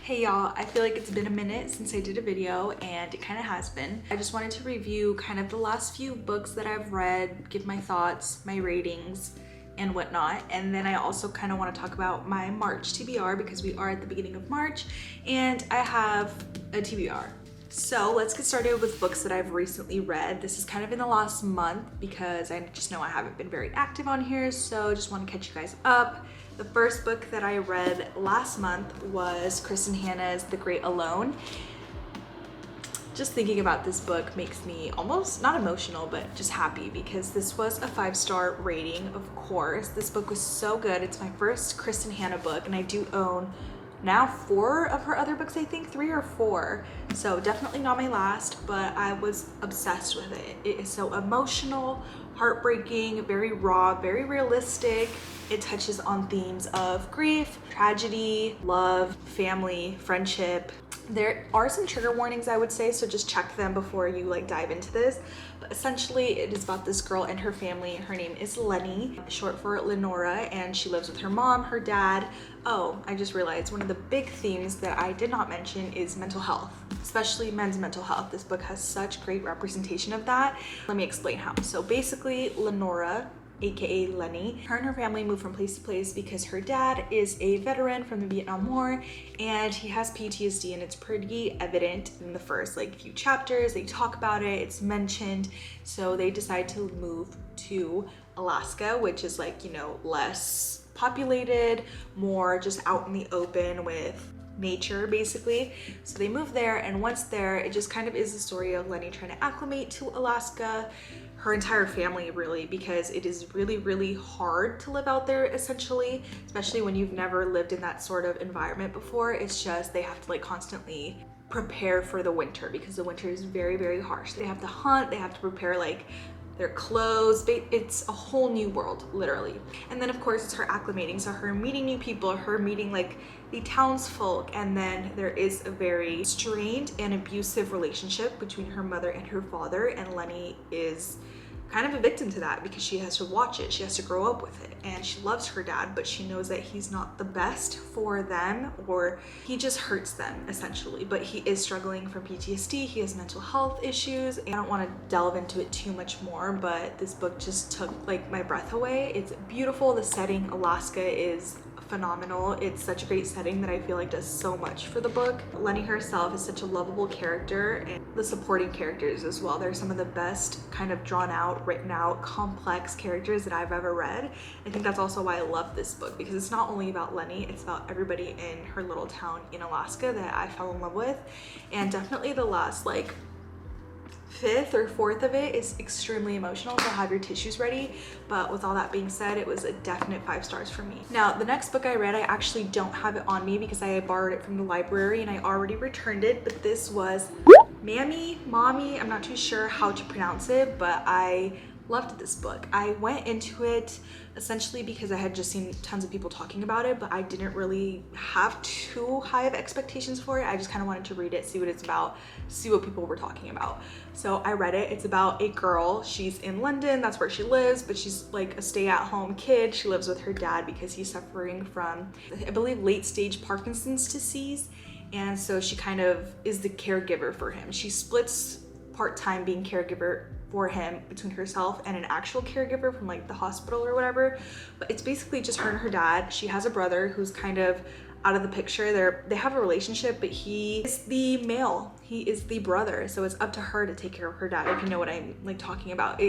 Hey y'all, I feel like it's been a minute since I did a video, and it kind of has been. I just wanted to review kind of the last few books that I've read, give my thoughts, my ratings, and whatnot. And then I also kind of want to talk about my March TBR because we are at the beginning of March and I have a TBR. So let's get started with books that I've recently read. This is kind of in the last month because I just know I haven't been very active on here, so just want to catch you guys up. The first book that I read last month was Kristen Hanna's The Great Alone. Just thinking about this book makes me almost not emotional, but just happy because this was a 5-star rating, of course. This book was so good. It's my first Kristen Hanna book, and I do own now 4 of her other books, I think 3 or 4. So definitely not my last, but I was obsessed with it. It is so emotional, heartbreaking, very raw, very realistic. It touches on themes of grief, tragedy, love, family, friendship. There are some trigger warnings, I would say, so just check them before you dive into this. But essentially it is about this girl and her family. Her name is Lenny, short for Lenora, and she lives with her mom, her dad. Oh, I just realized one of the big themes that I did not mention is mental health, especially men's mental health. This book has such great representation of that. Let me explain how. So basically, Lenora, aka Lenny, her and her family move from place to place because her dad is a veteran from the Vietnam War and he has PTSD, and it's pretty evident in the first few chapters. They talk about it, it's mentioned. So they decide to move to Alaska, which is less populated, more just out in the open with nature basically. So they move there, and once there, it just kind of is the story of Lenny trying to acclimate to Alaska, her entire family really, because it is really, really hard to live out there essentially, especially when you've never lived in that sort of environment before. It's just they have to constantly prepare for the winter because the winter is very, very harsh. They have to hunt, they have to prepare their clothes. It's a whole new world, literally. And then of course it's her acclimating, so her meeting new people, her meeting the townsfolk, and then there is a very strained and abusive relationship between her mother and her father, and Lenny is kind of a victim to that because she has to watch it, she has to grow up with it, and she loves her dad, but she knows that he's not the best for them, or he just hurts them essentially. But he is struggling from PTSD, he has mental health issues. I don't want to delve into it too much more, but this book just took my breath away. It's beautiful. The setting, Alaska, is phenomenal. It's such a great setting that I feel does so much for the book. Lenny herself is such a lovable character, and the supporting characters as well. They're some of the best kind of drawn out, written out, complex characters that I've ever read. I think that's also why I love this book, because it's not only about Lenny, it's about everybody in her little town in Alaska that I fell in love with. And definitely the last 5th or 4th of it is extremely emotional, so have your tissues ready. But with all that being said, it was a definite 5 stars for me. Now, the next book I read, I actually don't have it on me because I borrowed it from the library and I already returned it, but this was Mamy, I'm not too sure how to pronounce it, but I loved this book. I went into it essentially because I had just seen tons of people talking about it, but I didn't really have too high of expectations for it. I just kind of wanted to read it, see what it's about, see what people were talking about. So I read it. It's about a girl. She's in London, that's where she lives, but she's a stay-at-home kid. She lives with her dad because he's suffering from, I believe, late-stage Parkinson's disease, and so she kind of is the caregiver for him. She splits part-time being caregiver for him between herself and an actual caregiver from the hospital or whatever, but it's basically just her and her dad. She has a brother who's kind of out of the picture. They have a relationship, but he is the male, he is the brother, so it's up to her to take care of her dad, if you know what I'm talking about.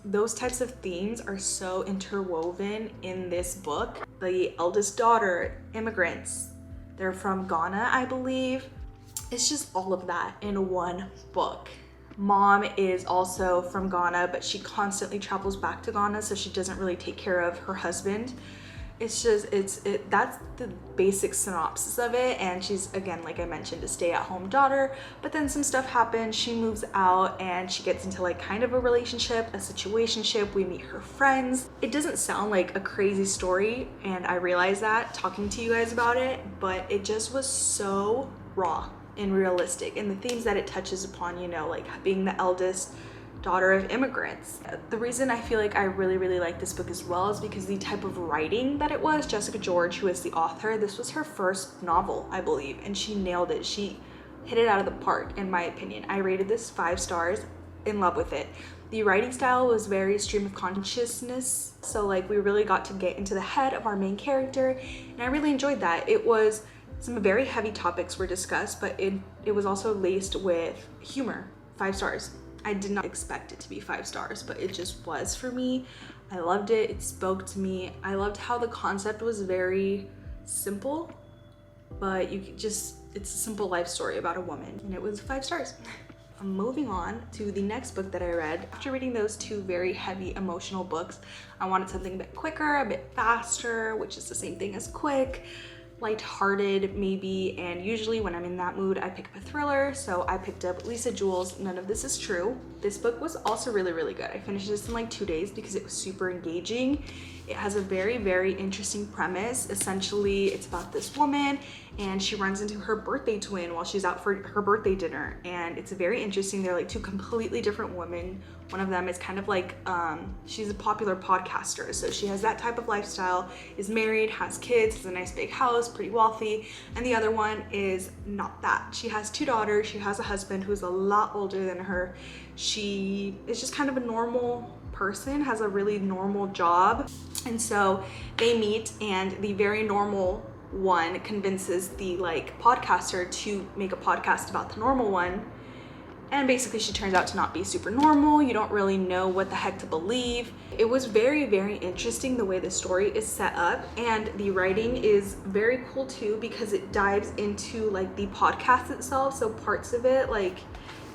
Those types of themes are so interwoven in this book. The eldest daughter, immigrants, they're from Ghana, I believe. It's just all of that in one book. Mom is also from Ghana, but she constantly travels back to Ghana, so she doesn't really take care of her husband. That's the basic synopsis of it. And she's, again, like I mentioned, a stay-at-home daughter, but then some stuff happens. She moves out and she gets into kind of a relationship, a situationship. We meet her friends. It doesn't sound like a crazy story, and I realize that talking to you guys about it, but it just was so raw and realistic, and the themes that it touches upon, being the eldest daughter of immigrants. The reason I feel like I really like this book as well is because the type of writing that it was. Jessica George, who is the author, this was her first novel, I believe, and she nailed it. She hit it out of the park, in my opinion. I rated this 5 stars, in love with it. The writing style was very stream of consciousness, so like we really got to get into the head of our main character, and I really enjoyed that. It was some very heavy topics were discussed, but it was also laced with humor. 5 stars. I did not expect it to be 5 stars, but it just was for me. I loved it. It spoke to me. I loved how the concept was very simple, but you could just, it's a simple life story about a woman, and it was 5 stars. I'm moving on to the next book that I read. After reading those 2 very heavy emotional books, I wanted something a bit quicker, a bit faster, which is the same thing as quick, lighthearted maybe, and usually when I'm in that mood I pick up a thriller, so I picked up Lisa Jewell's None of This Is True. This book was also really good. I finished this in like 2 days because it was super engaging. It has a very interesting premise. Essentially, it's about this woman and she runs into her birthday twin while she's out for her birthday dinner, and it's very interesting. They're like 2 completely different women. One of them is kind of like, she's a popular podcaster, so she has that type of lifestyle, is married, has kids, has a nice big house, pretty wealthy, and the other one is not that. She has 2 daughters, she has a husband who's a lot older than her. She is just kind of a normal person, has a really normal job, and so they meet, and the very normal one convinces the like podcaster to make a podcast about the normal one, and basically she turns out to not be super normal. You don't really know what the heck to believe. It was very interesting the way the story is set up, and the writing is very cool too because it dives into like the podcast itself. So parts of it, like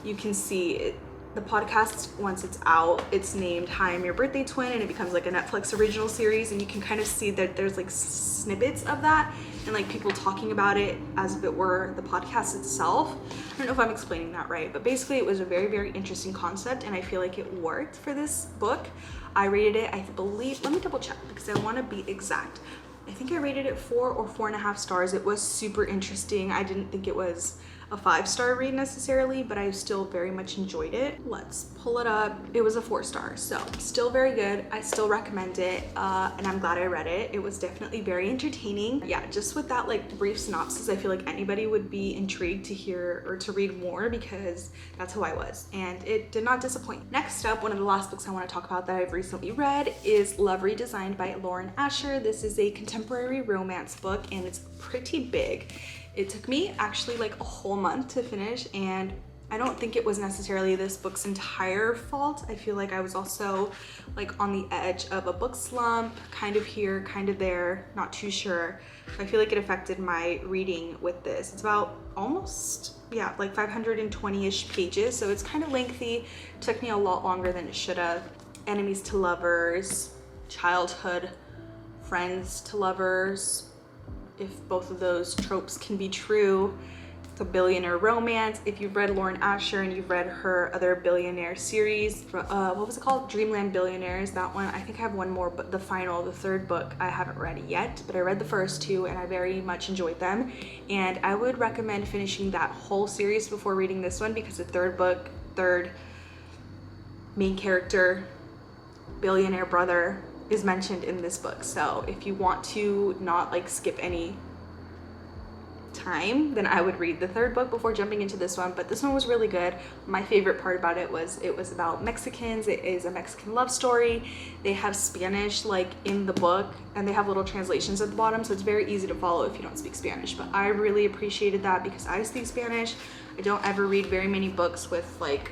you can see it, the podcast, once it's out, it's named Hi, I'm Your Birthday Twin, and it becomes like a Netflix original series, and you can kind of see that there's like snippets of that and like people talking about it as if it were the podcast itself. I don't know if I'm explaining that right, but basically it was a very interesting concept, and I feel like it worked for this book. I rated it, I believe, let me double check because I want to be exact. I think I rated it 4 or 4.5 stars. It was super interesting. I didn't think it was a 5-star read necessarily, but I still very much enjoyed it. Let's pull it up. It was a 4 star, so still very good. I still recommend it, and I'm glad I read it. It was definitely very entertaining. Yeah, just with that like brief synopsis, I feel like anybody would be intrigued to hear or to read more because that's who I was, and it did not disappoint. Next up, one of the last books I want to talk about that I've recently read is Love Redesigned by Lauren Asher. This is a contemporary romance book, and it's pretty big. It took me actually like a whole month to finish, and I don't think it was necessarily this book's entire fault. I feel like I was also like on the edge of a book slump, kind of here, kind of there, not too sure. I feel like it affected my reading with this. It's about almost, yeah, like 520-ish pages, so it's kind of lengthy. It took me a lot longer than it should have. Enemies to lovers, childhood friends to lovers, if both of those tropes can be true. It's a billionaire romance. If you've read Lauren Asher and you've read her other billionaire series, what was it called? Dreamland Billionaires, that one. I think I have one more, but the 3rd book I haven't read yet, but I read the first 2 and I very much enjoyed them. And I would recommend finishing that whole series before reading this one, because the 3rd book, 3rd main character, billionaire brother, is mentioned in this book. So if you want to not like skip any time, then I would read the 3rd book before jumping into this one. But this one was really good. My favorite part about it was about Mexicans. It is a Mexican love story. They have Spanish like in the book, and they have little translations at the bottom, so it's very easy to follow if you don't speak Spanish. But I really appreciated that because I speak Spanish. I don't ever read very many books with like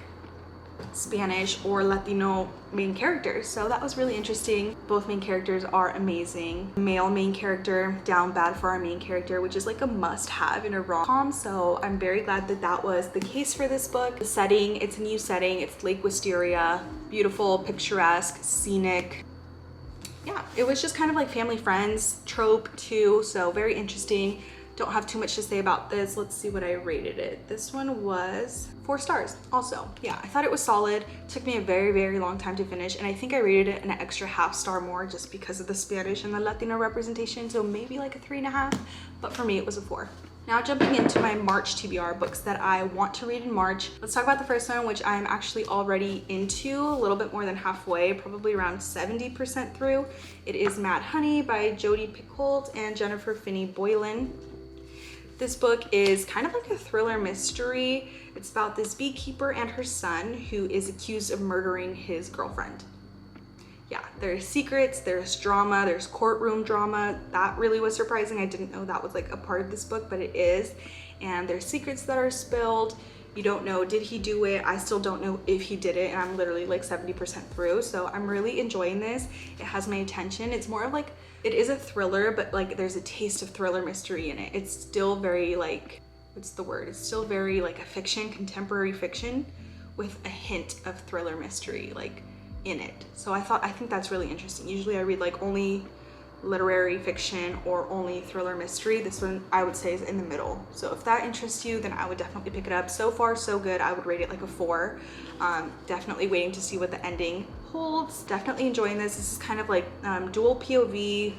Spanish or Latino main characters, so that was really interesting. Both main characters are amazing. Male main character down bad for our main character, which is like a must-have in a rom-com, so I'm very glad that that was the case for this book. The setting, it's a new setting. It's Lake Wisteria, beautiful, picturesque, scenic. Yeah, it was just kind of like family friends trope too, so very interesting. Don't have too much to say about this. Let's see what I rated it. This one was 4 stars also. Yeah, I thought it was solid. Took me a very long time to finish, and I think I rated it an extra half star more just because of the Spanish and the Latino representation, so maybe like a 3.5, but for me it was a 4. Now jumping into my March TBR, books that I want to read in March. Let's talk about the first one, which I'm actually already into, a little bit more than halfway, probably around 70% through. It is Mad Honey by Jodi Picoult and Jennifer Finney Boylan. This book is kind of like a thriller mystery. It's about this beekeeper and her son who is accused of murdering his girlfriend. Yeah, there's secrets, there's drama, there's courtroom drama. That really was surprising. I didn't know that was like a part of this book, but it is. And there's secrets that are spilled. You don't know, did he do it? I still don't know if he did it, and I'm literally like 70% through. So I'm really enjoying this. It has my attention. It's more of like, it is a thriller, but like there's a taste of thriller mystery in it. It's still very like, what's the word? It's still very like a fiction, contemporary fiction with a hint of thriller mystery like in it. So I think that's really interesting. Usually I read like only literary fiction or only thriller mystery. This one I would say is in the middle. So if that interests you, then I would definitely pick it up. So far so good. I would rate it like a 4. Definitely waiting to see what the ending holds. Definitely enjoying this. This is kind of like dual POV,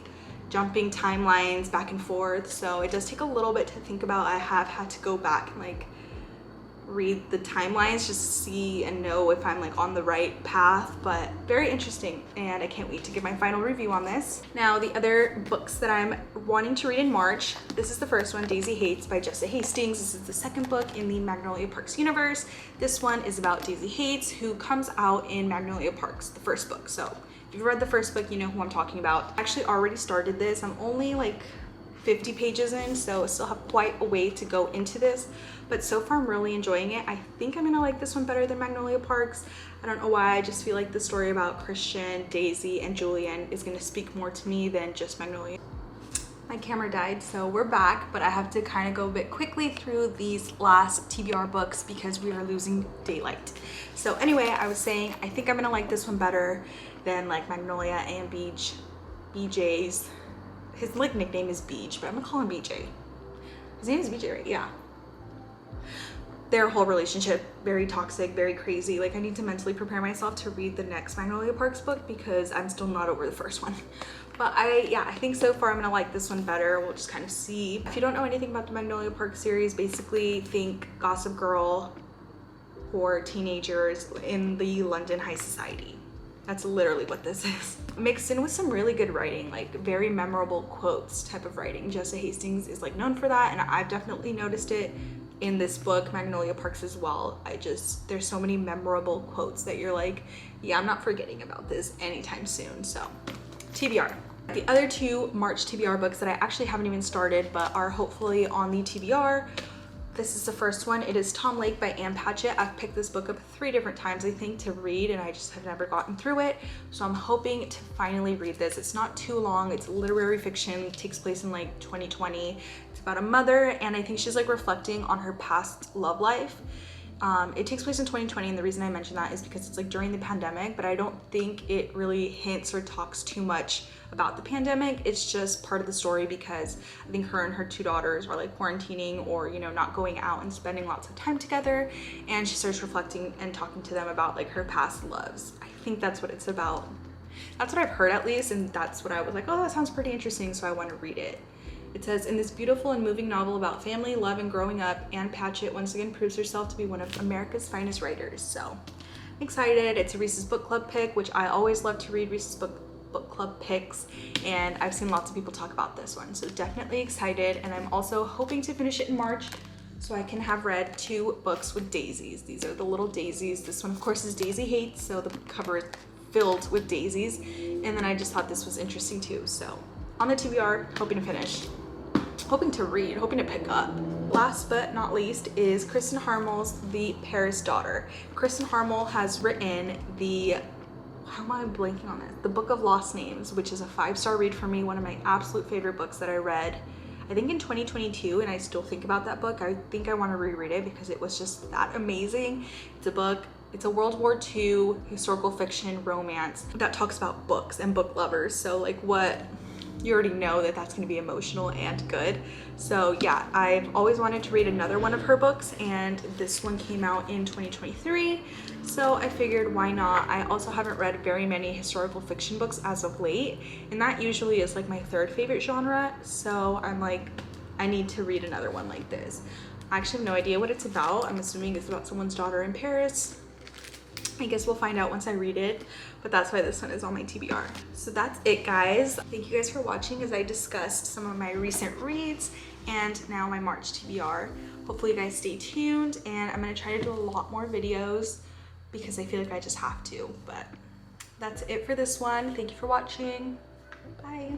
jumping timelines back and forth. So it does take a little bit to think about. I have had to go back and like read the timelines just to see and know if I'm like on the right path, but very interesting, and I can't wait to give my final review on this. Now the other books that I'm wanting to read in March, this is the first one, Daisy Hates by Jessa Hastings. This is the second book in the Magnolia Parks universe. This one is about Daisy Hates, who comes out in Magnolia Parks, the first book. So if you've read the first book, you know who I'm talking about. I actually already started this. I'm only like 50 pages in, so I still have quite a way to go into this, but so far I'm really enjoying it. I think I'm gonna like this one better than Magnolia Parks. I don't know why. I just feel like the story about Christian, Daisy, and Julian is gonna speak more to me than just Magnolia. My camera died, so we're back, but I have to kind of go a bit quickly through these last TBR books because we are losing daylight. So anyway, I was saying I think I'm gonna like this one better than like Magnolia and BJ's. His like nickname is Beach, but I'm gonna call him BJ. His name is BJ, right? Yeah. Their whole relationship, very toxic, very crazy. Like I need to mentally prepare myself to read the next Magnolia Parks book because I'm still not over the first one. But I think so far I'm gonna like this one better. We'll just kind of see. If you don't know anything about the Magnolia Parks series, basically think Gossip Girl for teenagers in the London high society. That's literally what this is. Mixed in with some really good writing, like very memorable quotes type of writing. Jessa Hastings is like known for that, and I've definitely noticed it in this book, Magnolia Parks, as well. There's so many memorable quotes that you're like, yeah, I'm not forgetting about this anytime soon. So TBR. The other two March TBR books that I actually haven't even started but are hopefully on the TBR. This is the first one. It is Tom Lake by Ann Patchett. I've picked this book up 3 different times, I think, to read, and I just have never gotten through it. So I'm hoping to finally read this. It's not too long. It's literary fiction. It takes place in like 2020. It's about a mother, and I think she's like reflecting on her past love life. It takes place in 2020, and the reason I mention that is because it's like during the pandemic, but I don't think it really hints or talks too much about the pandemic. It's just part of the story because I think her and her 2 daughters are like quarantining or, you know, not going out and spending lots of time together, and she starts reflecting and talking to them about like her past loves. I think that's what it's about. That's what I've heard at least, and that's what I was like, oh, that sounds pretty interesting, so I want to read it. It says, in this beautiful and moving novel about family, love, and growing up, Ann Patchett once again proves herself to be one of America's finest writers. So I'm excited. It's a Reese's Book Club pick, which I always love to read Reese's Book Club picks, and I've seen lots of people talk about this one. So definitely excited, and I'm also hoping to finish it in March so I can have read 2 books with daisies. These are the little daisies. This one, of course, is Daisy Hates, so the cover is filled with daisies, and then I just thought this was interesting too. So on the TBR, hoping to finish. Hoping to read, hoping to pick up. Last but not least is Kristen Harmel's The Paris Daughter. Kristen Harmel has written how am I blanking on it? The Book of Lost Names, which is a 5-star read for me, one of my absolute favorite books that I read, I think in 2022, and I still think about that book. I think I want to reread it because it was just that amazing. It's a World War II historical fiction romance that talks about books and book lovers. So like you already know that that's going to be emotional and good. So yeah, I've always wanted to read another one of her books, and this one came out in 2023. So I figured why not? I also haven't read very many historical fiction books as of late, and that usually is like my 3rd favorite genre. So I'm like, I need to read another one like this. I actually have no idea what it's about. I'm assuming it's about someone's daughter in Paris. I guess we'll find out once I read it, but that's why this one is on my TBR. So that's it, guys. Thank you guys for watching as I discussed some of my recent reads and now my March TBR. Hopefully you guys stay tuned, and I'm gonna try to do a lot more videos because I feel like I just have to, but that's it for this one. Thank you for watching. Bye.